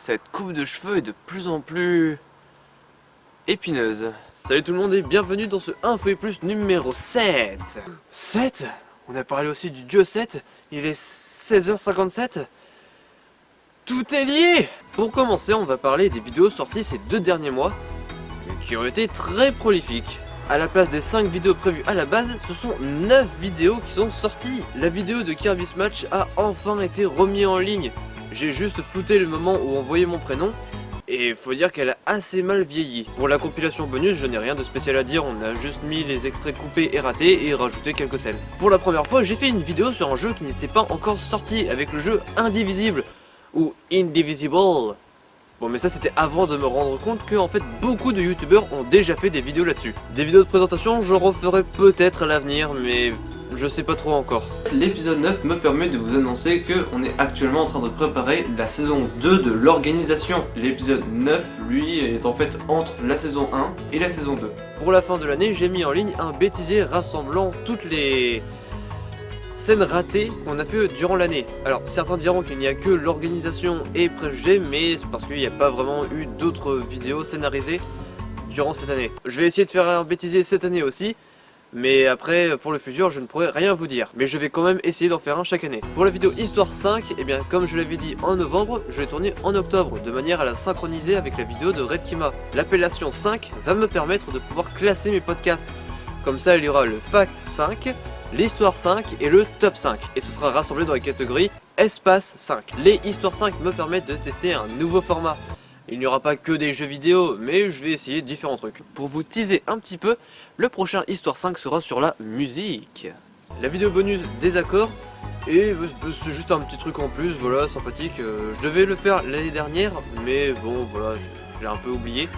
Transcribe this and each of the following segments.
Cette coupe de cheveux est de plus en plus épineuse. Salut tout le monde et bienvenue dans ce Info et Plus numéro 7. 7 ? On a parlé aussi du dieu 7, il est 16h57. Tout est lié. Pour commencer, on va parler des vidéos sorties ces 2 derniers mois, qui ont été très prolifiques. À la place des 5 vidéos prévues à la base, ce sont 9 vidéos qui sont sorties. La vidéo de Kirby Smash a enfin été remise en ligne. J'ai juste flouté le moment où on voyait mon prénom, et faut dire qu'elle a assez mal vieilli. Pour la compilation bonus, je n'ai rien de spécial à dire, on a juste mis les extraits coupés et ratés et rajouté quelques scènes. Pour la première fois, j'ai fait une vidéo sur un jeu qui n'était pas encore sorti, avec le jeu Indivisible, ou Indivisible. Bon, mais ça c'était avant de me rendre compte que en fait beaucoup de youtubeurs ont déjà fait des vidéos là-dessus. Des vidéos de présentation, je referai peut-être à l'avenir, mais je sais pas trop encore. L'épisode 9 me permet de vous annoncer qu'on est actuellement en train de préparer la saison 2 de l'organisation. L'épisode 9, lui, est en fait entre la saison 1 et la saison 2. Pour la fin de l'année, j'ai mis en ligne un bêtisier rassemblant toutes les scènes ratées qu'on a fait durant l'année. Alors certains diront qu'il n'y a que l'organisation et préjugés, mais c'est parce qu'il n'y a pas vraiment eu d'autres vidéos scénarisées durant cette année. Je vais essayer de faire un bêtisier cette année aussi, mais après pour le futur je ne pourrai rien vous dire, mais je vais quand même essayer d'en faire un chaque année. Pour la vidéo Histoire 5, et bien comme je l'avais dit en novembre, je l'ai tournée en octobre, de manière à la synchroniser avec la vidéo de Redkima. L'appellation 5 va me permettre de pouvoir classer mes podcasts. Comme ça il y aura le Fact 5, l'Histoire 5 et le Top 5. Et ce sera rassemblé dans la catégorie Espace 5. Les Histoires 5 me permettent de tester un nouveau format. Il n'y aura pas que des jeux vidéo, mais je vais essayer différents trucs. Pour vous teaser un petit peu, le prochain Histoire 5 sera sur la musique. La vidéo bonus des accords, et c'est juste un petit truc en plus, voilà, sympathique. Je devais le faire l'année dernière, mais bon, voilà, je l'ai un peu oublié.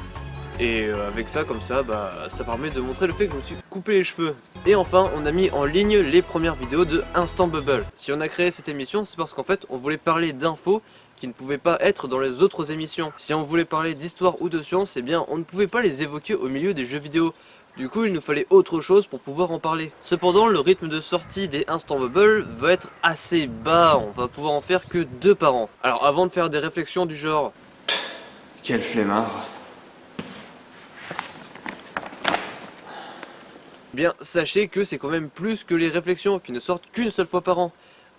Et avec ça, comme ça, ça permet de montrer le fait que je me suis coupé les cheveux. Et enfin, on a mis en ligne les premières vidéos de Instant Bubble. Si on a créé cette émission, c'est parce qu'en fait, on voulait parler d'infos qui ne pouvaient pas être dans les autres émissions. Si on voulait parler d'histoire ou de science, eh bien, on ne pouvait pas les évoquer au milieu des jeux vidéo. Du coup, il nous fallait autre chose pour pouvoir en parler. Cependant, le rythme de sortie des Instant Bubble va être assez bas. On va pouvoir en faire que 2 par an. Alors, avant de faire des réflexions du genre... Quel flemmard. Bien, sachez que c'est quand même plus que les réflexions qui ne sortent qu'une seule fois par an.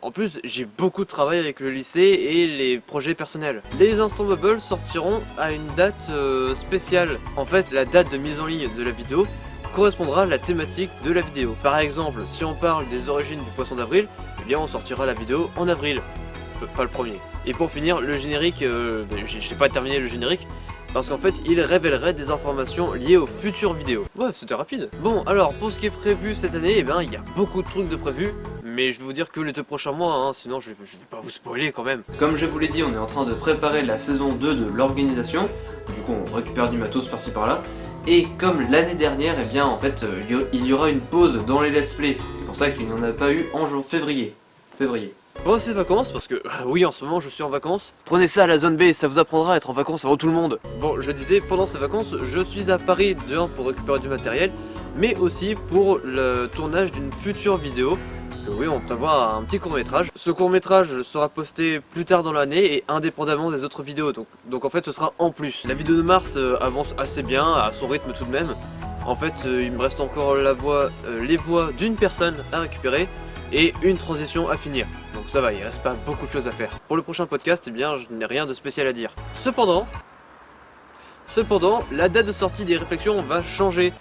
En plus, j'ai beaucoup de travail avec le lycée et les projets personnels. Les Instant Bubble sortiront à une date spéciale. En fait, la date de mise en ligne de la vidéo correspondra à la thématique de la vidéo. Par exemple, si on parle des origines du poisson d'avril, eh bien on sortira la vidéo en avril. Pas le premier. Et pour finir, le générique, je n'ai pas terminé le générique, parce qu'en fait, il révélerait des informations liées aux futures vidéos. Ouais, c'était rapide. Bon, alors, pour ce qui est prévu cette année, eh ben, il y a beaucoup de trucs de prévus. Mais je vais vous dire que les 2 prochains mois, hein, sinon je vais pas vous spoiler quand même. Comme je vous l'ai dit, on est en train de préparer la saison 2 de l'organisation. Du coup, on récupère du matos par-ci par-là. Et comme l'année dernière, eh bien, en fait, il y aura une pause dans les let's play. C'est pour ça qu'il n'y en a pas eu en février. Pendant ces vacances, parce que oui en ce moment je suis en vacances, prenez ça à la zone B, ça vous apprendra à être en vacances avant tout le monde. Bon, je disais, pendant ces vacances, je suis à Paris pour récupérer du matériel, mais aussi pour le tournage d'une future vidéo. Parce que oui, on prévoit un petit court-métrage. Ce court-métrage sera posté plus tard dans l'année et indépendamment des autres vidéos, donc en fait ce sera en plus. La vidéo de mars avance assez bien, à son rythme tout de même. En fait, il me reste encore les voix d'une personne à récupérer et une transition à finir. Donc ça va, il reste pas beaucoup de choses à faire. Pour le prochain podcast, eh bien, je n'ai rien de spécial à dire. Cependant, la date de sortie des réflexions va changer.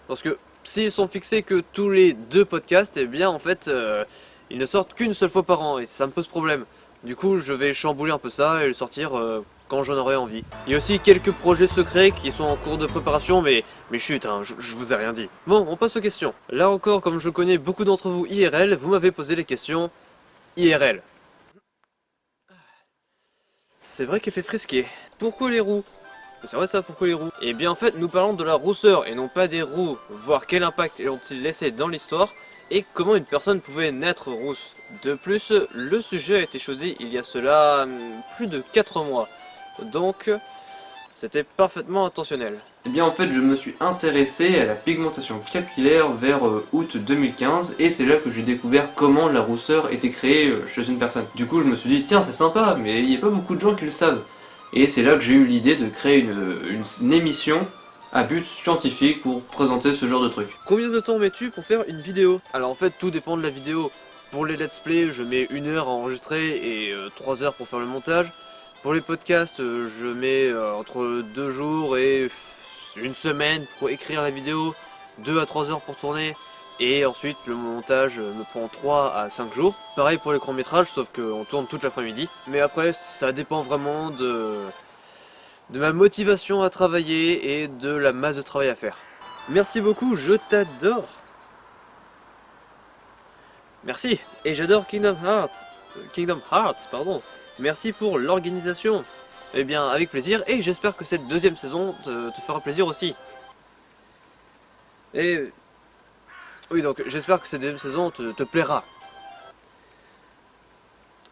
Parce que s'ils sont fixés que tous les 2 podcasts, eh bien en fait, ils ne sortent qu'une seule fois par an et ça me pose problème. Du coup, je vais chambouler un peu ça et le sortir quand j'en aurai envie. Il y a aussi quelques projets secrets qui sont en cours de préparation, mais chut, hein, je vous ai rien dit. Bon, on passe aux questions. Là encore, comme je connais beaucoup d'entre vous IRL, vous m'avez posé les questions IRL. C'est vrai qu'elle fait frisquer. Pourquoi les roues? C'est vrai ça, pourquoi les roues? Eh bien en fait, nous parlons de la rousseur et non pas des roues. Voir quel impact ont-ils laissé dans l'histoire et comment une personne pouvait naître rousse. De plus, le sujet a été choisi il y a cela plus de 4 mois. Donc, c'était parfaitement intentionnel. Eh bien en fait, je me suis intéressé à la pigmentation capillaire vers août 2015 et c'est là que j'ai découvert comment la rousseur était créée chez une personne. Du coup, je me suis dit, tiens, c'est sympa, mais il n'y a pas beaucoup de gens qui le savent. Et c'est là que j'ai eu l'idée de créer une émission à but scientifique pour présenter ce genre de truc. Combien de temps mets-tu pour faire une vidéo? Alors en fait tout dépend de la vidéo. Pour les let's play je mets 1 heure à enregistrer et 3 heures pour faire le montage. Pour les podcasts je mets entre 2 jours et 1 semaine pour écrire la vidéo, 2 à 3 heures pour tourner. Et ensuite le montage me prend 3 à 5 jours. Pareil pour les courts métrages, sauf qu'on tourne toute l'après-midi. Mais après ça dépend vraiment de ma motivation à travailler et de la masse de travail à faire. Merci beaucoup, je t'adore. Merci, et j'adore Kingdom Hearts, pardon. Merci pour l'organisation. Eh bien avec plaisir, et j'espère que cette deuxième saison te fera plaisir aussi. Et oui, donc j'espère que cette deuxième saison te plaira.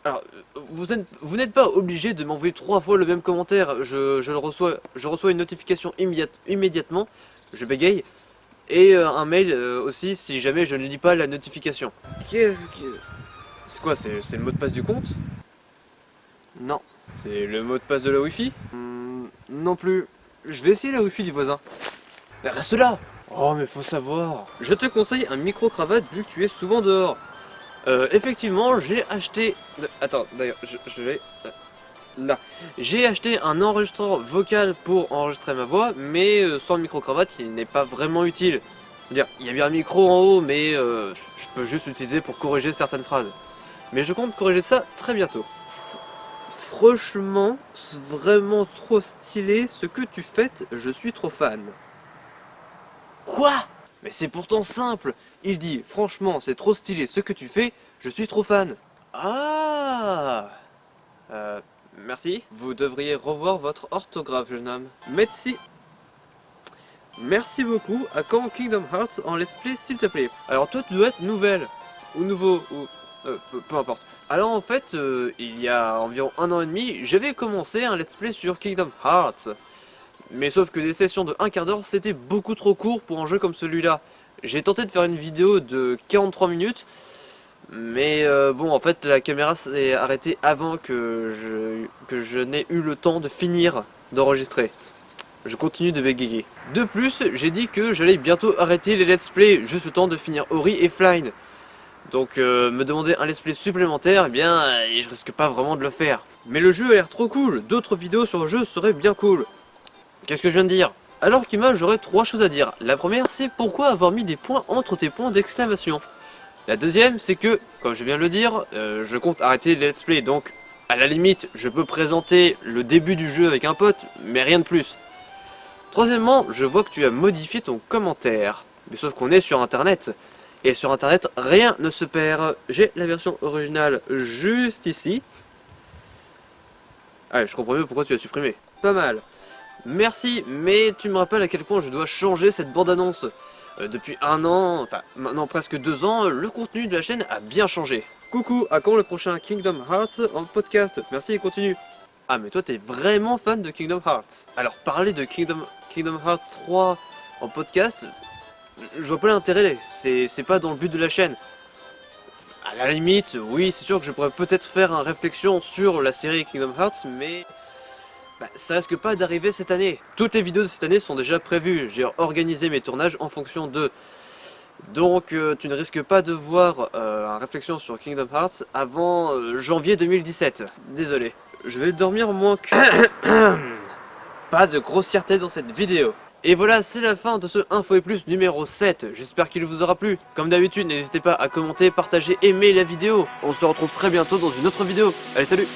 Alors, vous n'êtes pas obligé de m'envoyer 3 fois le même commentaire. Je reçois une notification immédiatement, je bégaye, et un mail aussi si jamais je ne lis pas la notification. C'est quoi, c'est le mot de passe du compte? Non. C'est le mot de passe de la Wi-Fi? Non plus. Je vais essayer la Wi-Fi du voisin. Mais reste là! Oh mais faut savoir. Je te conseille un micro-cravate vu que tu es souvent dehors. Effectivement j'ai acheté... Attends d'ailleurs je vais... Là. J'ai acheté un enregistreur vocal pour enregistrer ma voix, mais sans le micro-cravate il n'est pas vraiment utile. Je veux dire, il y a bien un micro en haut, mais je peux juste l'utiliser pour corriger certaines phrases. Mais je compte corriger ça très bientôt. Franchement, c'est vraiment trop stylé ce que tu fais, je suis trop fan. Quoi? Mais c'est pourtant simple. Il dit, franchement, c'est trop stylé ce que tu fais, je suis trop fan. Ah. Merci. Vous devriez revoir votre orthographe, jeune homme. Merci. Merci beaucoup. À quand Kingdom Hearts en let's play, s'il te plaît? Alors toi, tu dois être nouvelle. Ou nouveau, ou... peu importe. Alors en fait, il y a environ 1 an et demi, j'avais commencé un let's play sur Kingdom Hearts. Mais sauf que des sessions de 1/4 d'heure, c'était beaucoup trop court pour un jeu comme celui-là. J'ai tenté de faire une vidéo de 43 minutes, mais bon, en fait, la caméra s'est arrêtée avant que je n'ai eu le temps de finir d'enregistrer. Je continue de bégayer. De plus, j'ai dit que j'allais bientôt arrêter les let's play, juste le temps de finir Ori et Flying. Donc me demander un let's play supplémentaire, eh bien, je risque pas vraiment de le faire. Mais le jeu a l'air trop cool, d'autres vidéos sur le jeu seraient bien cool. Qu'est-ce que je viens de dire? Alors Kima, j'aurais 3 choses à dire. La première, c'est pourquoi avoir mis des points entre tes points d'exclamation. La deuxième, c'est que, comme je viens de le dire, je compte arrêter les let's play, donc à la limite, je peux présenter le début du jeu avec un pote, mais rien de plus. Troisièmement, je vois que tu as modifié ton commentaire. Mais sauf qu'on est sur internet. Et sur internet, rien ne se perd. J'ai la version originale juste ici. Ah, je comprends mieux pourquoi tu l'as supprimé. Pas mal. Merci, mais tu me rappelles à quel point je dois changer cette bande-annonce. Depuis 1 an, enfin maintenant presque 2 ans, le contenu de la chaîne a bien changé. Coucou, à quand le prochain Kingdom Hearts en podcast? Merci et continue. Ah mais toi t'es vraiment fan de Kingdom Hearts. Alors parler de Kingdom Hearts 3 en podcast, je vois pas l'intérêt, c'est pas dans le but de la chaîne. À la limite, oui c'est sûr que je pourrais peut-être faire une réflexion sur la série Kingdom Hearts, mais... ça risque pas d'arriver cette année. Toutes les vidéos de cette année sont déjà prévues. J'ai organisé mes tournages en fonction de... Donc tu ne risques pas de voir une réflexion sur Kingdom Hearts avant janvier 2017. Désolé. Je vais dormir moins que... Pas de grossièreté dans cette vidéo. Et voilà, c'est la fin de ce Info et Plus numéro 7. J'espère qu'il vous aura plu. Comme d'habitude, n'hésitez pas à commenter, partager, aimer la vidéo. On se retrouve très bientôt dans une autre vidéo. Allez, salut!